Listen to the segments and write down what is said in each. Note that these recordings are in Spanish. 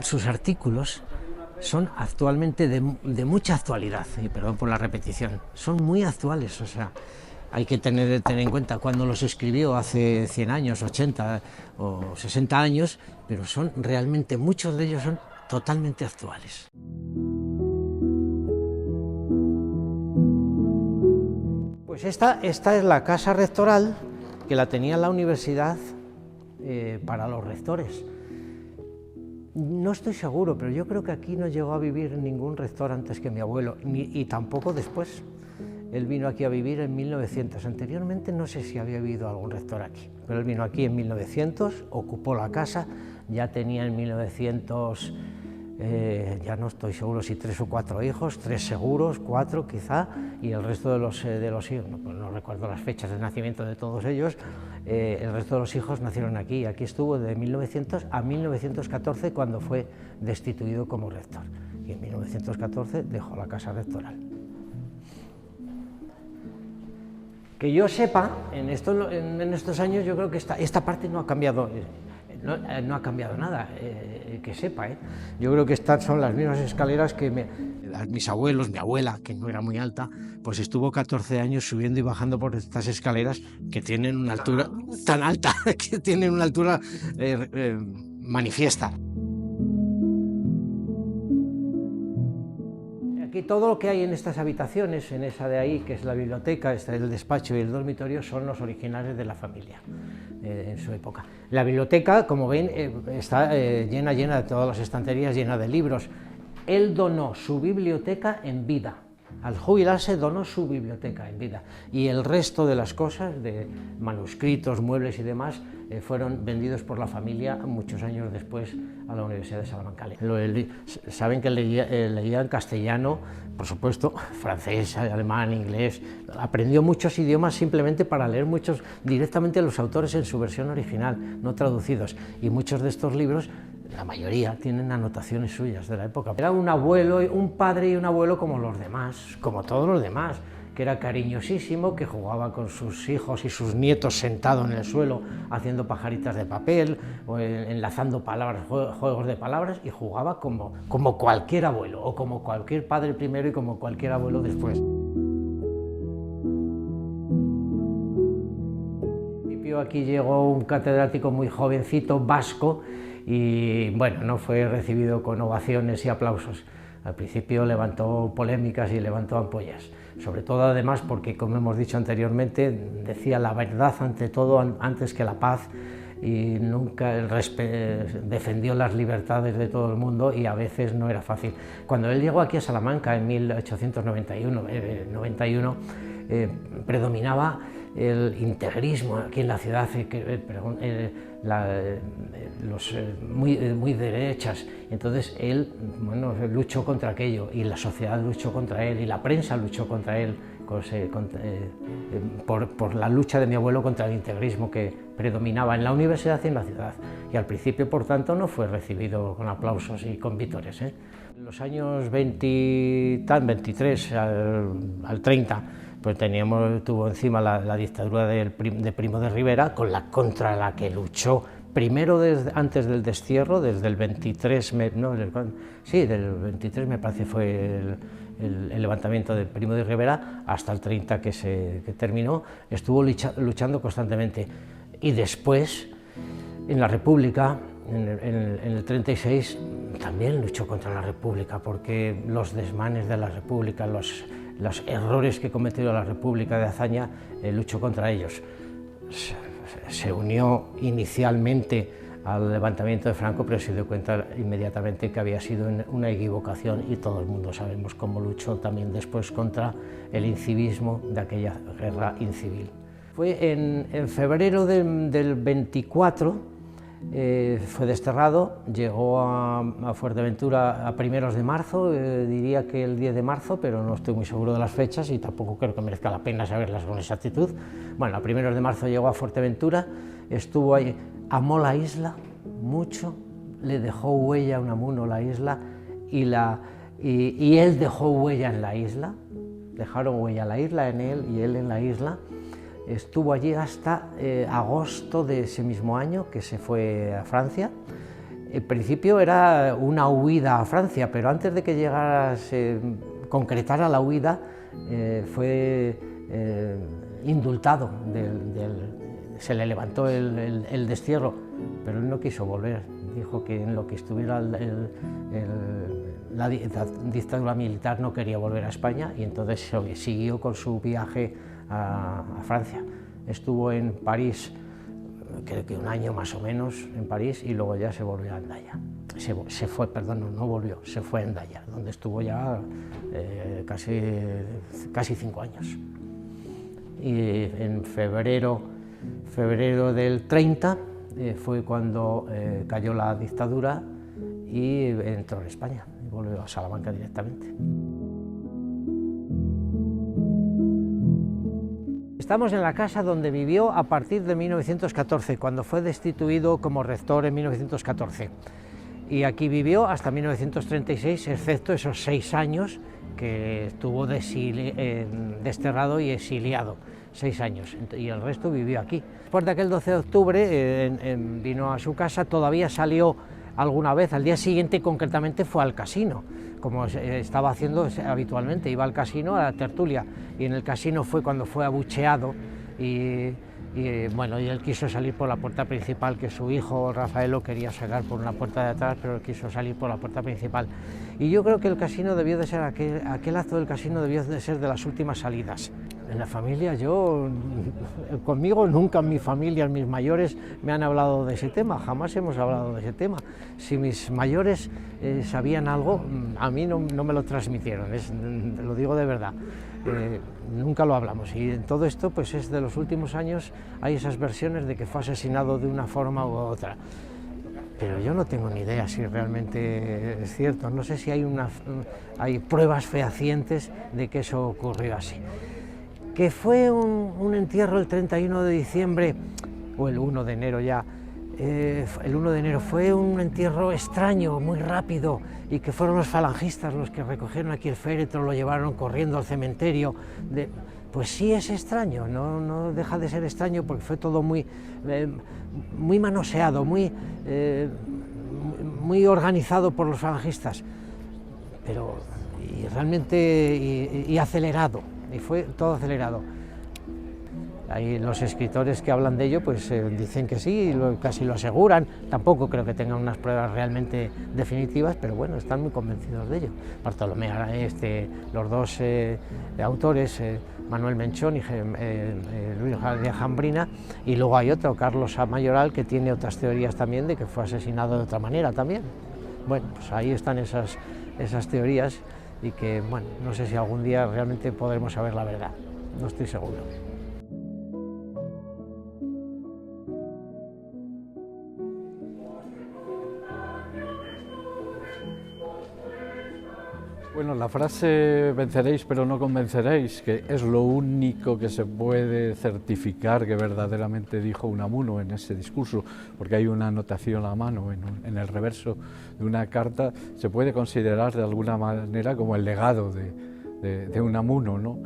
sus artículos son actualmente de mucha actualidad, y perdón por la repetición, son muy actuales, o sea, hay que tener en cuenta cuando los escribió hace 100 años, 80 o 60 años, pero son realmente, muchos de ellos son totalmente actuales. Pues esta es la casa rectoral, que la tenía la universidad para los rectores. No estoy seguro, pero yo creo que aquí no llegó a vivir ningún rector antes que mi abuelo, y tampoco después. Él vino aquí a vivir en 1900. Anteriormente no sé si había habido algún rector aquí, pero él vino aquí en 1900, ocupó la casa, ya tenía en 1900, ya no estoy seguro si 3 o 4 hijos, 3 seguros, 4 quizá, y el resto de los hijos, no recuerdo las fechas de nacimiento de todos ellos, el resto de los hijos nacieron aquí. Aquí estuvo de 1900 a 1914, cuando fue destituido como rector, y en 1914 dejó la casa rectoral. Que yo sepa, en estos años yo creo que esta parte no ha cambiado, no ha cambiado nada, que sepa. Yo creo que estas son las mismas escaleras que mis abuelos, mi abuela, que no era muy alta, pues estuvo 14 años subiendo y bajando por estas escaleras que tienen una altura tan alta, que tienen una altura manifiesta. Aquí todo lo que hay en estas habitaciones, en esa de ahí, que es la biblioteca, el despacho y el dormitorio, son los originales de la familia en su época. La biblioteca, como ven, está llena de todas las estanterías, llena de libros. Él donó su biblioteca en vida. Al jubilarse donó su biblioteca en vida, y el resto de las cosas, de manuscritos, muebles y demás, fueron vendidos por la familia muchos años después a la Universidad de Salamanca. Saben que leía en castellano, por supuesto, francés, alemán, inglés. Aprendió muchos idiomas simplemente para leer directamente los autores en su versión original, no traducidos, y muchos de estos libros, la mayoría, tienen anotaciones suyas de la época. Era un abuelo, un padre y un abuelo como los demás, como todos los demás, que era cariñosísimo, que jugaba con sus hijos y sus nietos sentado en el suelo haciendo pajaritas de papel o enlazando palabras, juegos de palabras, y jugaba como cualquier abuelo, o como cualquier padre primero y como cualquier abuelo después. Aquí llegó un catedrático muy jovencito, vasco, y bueno, no fue recibido con ovaciones y aplausos. Al principio levantó polémicas y levantó ampollas, sobre todo además porque, como hemos dicho anteriormente, decía la verdad ante todo, antes que la paz, y nunca defendió las libertades de todo el mundo, y a veces no era fácil. Cuando él llegó aquí a Salamanca en 1891, predominaba el integrismo aquí en la ciudad, muy derechas. Entonces él, bueno, luchó contra aquello, y la sociedad luchó contra él, y la prensa luchó contra él, por la lucha de mi abuelo contra el integrismo que predominaba en la universidad y en la ciudad. Y al principio, por tanto, no fue recibido con aplausos y con vítores. En los años 23 al 30, pues tuvo encima la dictadura de Primo de Rivera, contra la que luchó primero antes del destierro, desde el 23, del 23 me parece fue el levantamiento de Primo de Rivera, hasta el 30 que terminó, estuvo luchando constantemente. Y después, en la República, en el 36, también luchó contra la República, porque los desmanes de la República, los errores que cometió la República de Azaña, luchó contra ellos. Se unió inicialmente al levantamiento de Franco, pero se dio cuenta inmediatamente que había sido una equivocación, y todo el mundo sabemos cómo luchó también después contra el incivismo de aquella guerra incivil. Fue en febrero del 24, fue desterrado, llegó a Fuerteventura a primeros de marzo, diría que el 10 de marzo, pero no estoy muy seguro de las fechas y tampoco creo que merezca la pena saberlas con exactitud. Bueno, a primeros de marzo llegó a Fuerteventura, estuvo ahí, amó la isla mucho, le dejó huella a Unamuno la isla, y él dejó huella en la isla, dejaron huella la isla en él y él en la isla. Estuvo allí hasta agosto de ese mismo año, que se fue a Francia, En principio era una huida a Francia, pero antes de que llegara, se concretara la huida, fue indultado, se le levantó el destierro, pero él no quiso volver. Dijo que en lo que estuviera la dictadura militar no quería volver a España, y entonces siguió con su viaje a Francia. Estuvo en París, creo que un año más o menos en París, y luego ya se volvió a Hendaya. Se fue, perdón, no volvió, se fue a Hendaya, donde estuvo ya casi 5 años. Y en febrero del 30 fue cuando cayó la dictadura y entró en España, y volvió a Salamanca directamente. Estamos en la casa donde vivió a partir de 1914, cuando fue destituido como rector en 1914. Y aquí vivió hasta 1936, excepto esos 6 años que estuvo desterrado y exiliado, 6 años, y el resto vivió aquí. Después de aquel 12 de octubre vino a su casa, todavía salió alguna vez, al día siguiente concretamente fue al casino, como estaba haciendo habitualmente, iba al casino a la tertulia, y en el casino fue cuando fue abucheado, y él quiso salir por la puerta principal, que su hijo Rafael lo quería sacar por una puerta de atrás, pero él quiso salir por la puerta principal. Y yo creo que el casino debió de ser, aquel acto del casino debió de ser de las últimas salidas. En la familia, conmigo nunca, en mi familia, mis mayores me han hablado de ese tema, jamás hemos hablado de ese tema. Si mis mayores sabían algo, a mí no me lo transmitieron, lo digo de verdad. Nunca lo hablamos, y en todo esto pues es de los últimos años, hay esas versiones de que fue asesinado de una forma u otra, pero yo no tengo ni idea si realmente es cierto, no sé si hay pruebas fehacientes de que eso ocurrió así. Que fue un entierro el 31 de diciembre, o el 1 de enero ya, el 1 de enero fue un entierro extraño, muy rápido, y que fueron los falangistas los que recogieron aquí el féretro, lo llevaron corriendo al cementerio. Pues sí, es extraño, no deja de ser extraño, porque fue todo muy manoseado, muy organizado por los falangistas, pero realmente acelerado, y fue todo acelerado. Hay los escritores que hablan de ello, pues dicen que sí, casi lo aseguran. Tampoco creo que tengan unas pruebas realmente definitivas, pero bueno, están muy convencidos de ello. Bartolomé, los dos autores, Manuel Menchón y Luis de Jambrina, y luego hay otro, Carlos Mayoral, que tiene otras teorías también de que fue asesinado de otra manera también. Bueno, pues ahí están esas teorías, y que, bueno, no sé si algún día realmente podremos saber la verdad, no estoy seguro. Bueno, la frase venceréis pero no convenceréis, que es lo único que se puede certificar que verdaderamente dijo Unamuno en ese discurso, porque hay una anotación a mano en el reverso de una carta, se puede considerar de alguna manera como el legado de Unamuno, ¿no?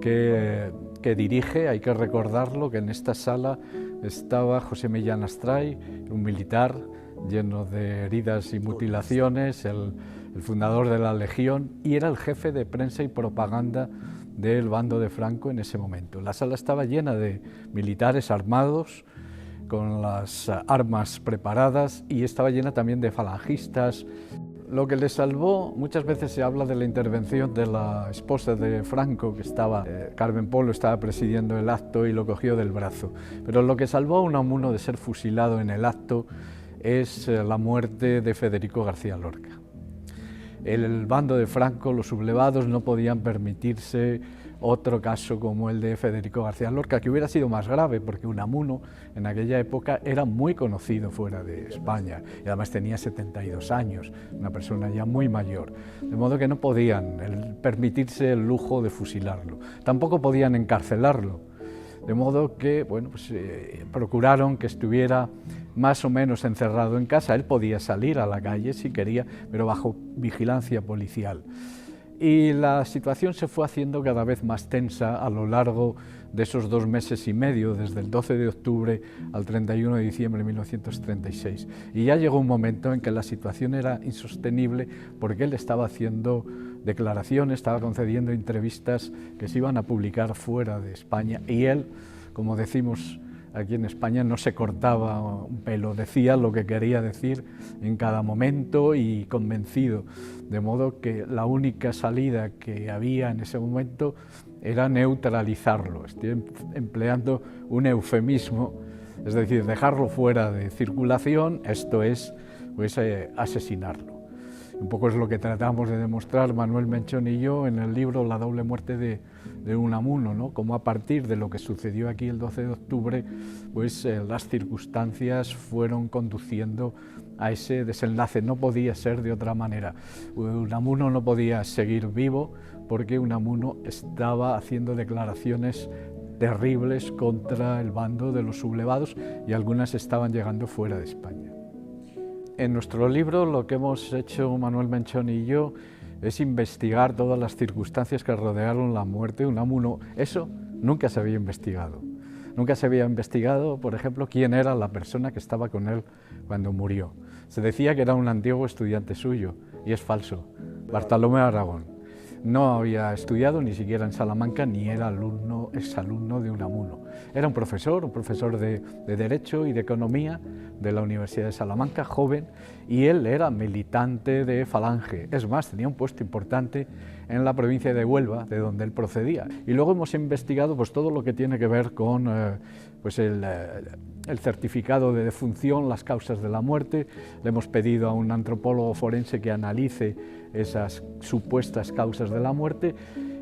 que dirige, hay que recordarlo, que en esta sala estaba José Millán Astray, un militar lleno de heridas y mutilaciones, el fundador de la Legión, y era el jefe de prensa y propaganda del bando de Franco en ese momento. La sala estaba llena de militares armados, con las armas preparadas, y estaba llena también de falangistas. Lo que le salvó, muchas veces se habla de la intervención de la esposa de Franco, que estaba, Carmen Polo estaba presidiendo el acto y lo cogió del brazo, pero lo que salvó a Unamuno de ser fusilado en el acto es la muerte de Federico García Lorca. El bando de Franco, los sublevados, no podían permitirse otro caso como el de Federico García Lorca, que hubiera sido más grave, porque Unamuno en aquella época era muy conocido fuera de España, y además tenía 72 años, una persona ya muy mayor, de modo que no podían permitirse el lujo de fusilarlo, tampoco podían encarcelarlo, de modo que procuraron que estuviera más o menos encerrado en casa. Él podía salir a la calle si quería, pero bajo vigilancia policial. Y la situación se fue haciendo cada vez más tensa a lo largo de esos 2 meses y medio, desde el 12 de octubre al 31 de diciembre de 1936. Y ya llegó un momento en que la situación era insostenible porque él estaba haciendo declaraciones, estaba concediendo entrevistas que se iban a publicar fuera de España y él, como decimos aquí en España, no se cortaba un pelo, decía lo que quería decir en cada momento y convencido, de modo que la única salida que había en ese momento era neutralizarlo. Estoy empleando un eufemismo, es decir, dejarlo fuera de circulación, esto es pues, asesinarlo. Un poco es lo que tratamos de demostrar Manuel Menchón y yo en el libro La doble muerte de Unamuno, ¿no? Cómo a partir de lo que sucedió aquí el 12 de octubre, pues las circunstancias fueron conduciendo a ese desenlace. No podía ser de otra manera. Unamuno no podía seguir vivo porque Unamuno estaba haciendo declaraciones terribles contra el bando de los sublevados y algunas estaban llegando fuera de España. En nuestro libro lo que hemos hecho Manuel Menchón y yo es investigar todas las circunstancias que rodearon la muerte de Unamuno. Eso nunca se había investigado. Nunca se había investigado, por ejemplo, quién era la persona que estaba con él cuando murió. Se decía que era un antiguo estudiante suyo, y es falso. Bartolomé Aragón. No había estudiado ni siquiera en Salamanca, ni era exalumno de Unamuno. Era un profesor de Derecho y de Economía de la Universidad de Salamanca, joven, y él era militante de Falange. Es más, tenía un puesto importante en la provincia de Huelva, de donde él procedía. Y luego hemos investigado pues, todo lo que tiene que ver con pues el certificado de defunción, las causas de la muerte. Le hemos pedido a un antropólogo forense que analice esas supuestas causas de la muerte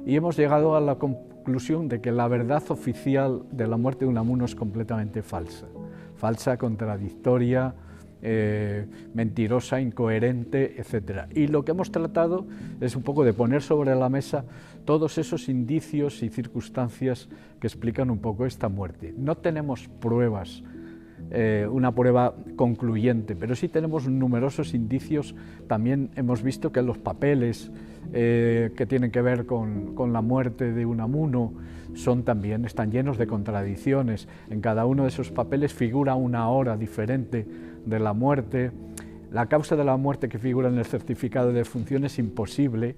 y hemos llegado a la conclusión de que la verdad oficial de la muerte de Unamuno es completamente falsa, contradictoria, mentirosa, incoherente, etc. Y lo que hemos tratado es un poco de poner sobre la mesa todos esos indicios y circunstancias que explican un poco esta muerte. No tenemos pruebas, una prueba concluyente, pero sí tenemos numerosos indicios. También hemos visto que los papeles que tienen que ver con la muerte de Unamuno están llenos de contradicciones. En cada uno de esos papeles figura una hora diferente de la muerte. La causa de la muerte que figura en el certificado de defunción es imposible,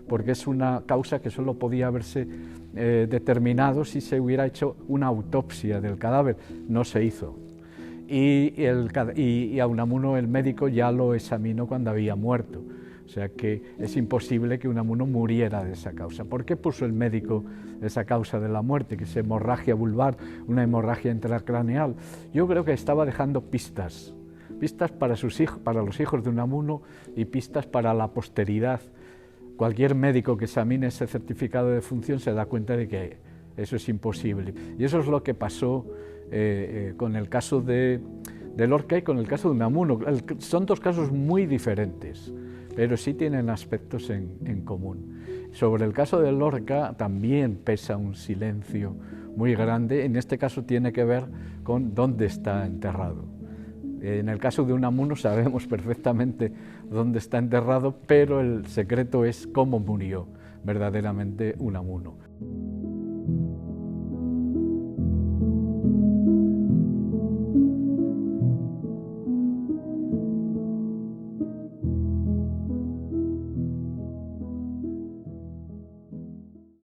porque es una causa que solo podía haberse determinado si se hubiera hecho una autopsia del cadáver. No se hizo. Y a Unamuno el médico ya lo examinó cuando había muerto. O sea que es imposible que Unamuno muriera de esa causa. ¿Por qué puso el médico esa causa de la muerte, que es hemorragia vulvar, una hemorragia intracraneal? Yo creo que estaba dejando pistas para sus hijos, para los hijos de Unamuno y pistas para la posteridad. Cualquier médico que examine ese certificado de defunción se da cuenta de que eso es imposible. Y eso es lo que pasó con el caso de Lorca y con el caso de Unamuno. Son dos casos muy diferentes, pero sí tienen aspectos en común. Sobre el caso de Lorca también pesa un silencio muy grande. En este caso tiene que ver con dónde está enterrado. En el caso de Unamuno sabemos perfectamente dónde está enterrado, pero el secreto es cómo murió verdaderamente Unamuno.